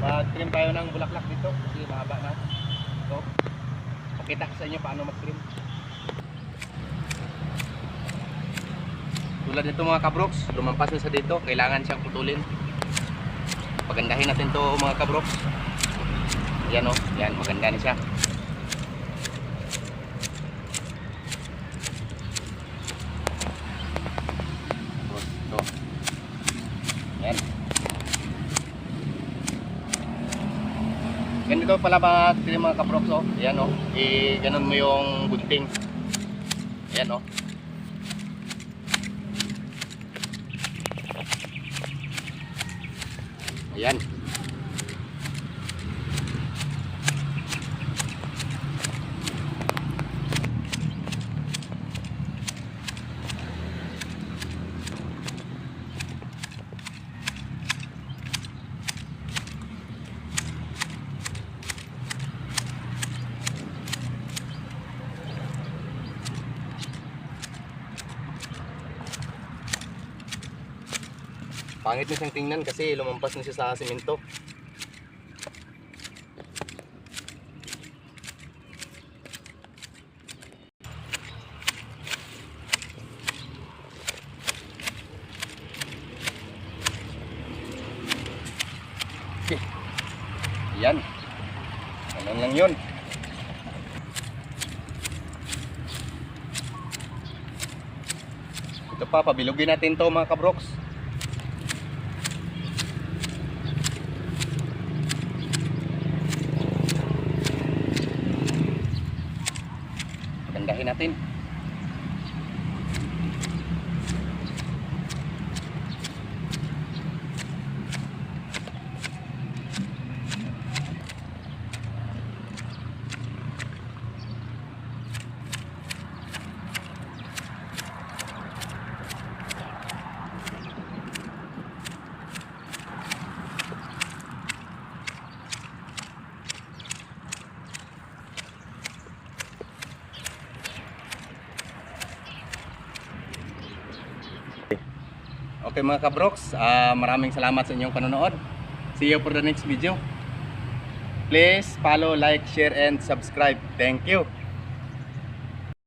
Mag-trim tayo ng bulaklak dito kasi mahaba na. Ito. Pakita ko sa inyo paano mag-trim. Tulad nito mga kabroks, lumampas na sa dito, kailangan siyang putulin. Pagandahin natin to mga kabroks. Yan o, yan, maganda na siya. Ito. Yan. Ganito pala mga kabroks o. Yan o, i-ganon mo yung gunting. Yan o. Ayan. Pangit na siyang tingnan kasi lumampas na siya sa simento. Okay. Yan. Ganun lang yun. Ito pa, pabilugin natin to mga kabroks. Gandahin natin. Okay mga kabroks, maraming salamat sa inyong panonood. See you for the next video. Please follow, like, share, and subscribe. Thank you.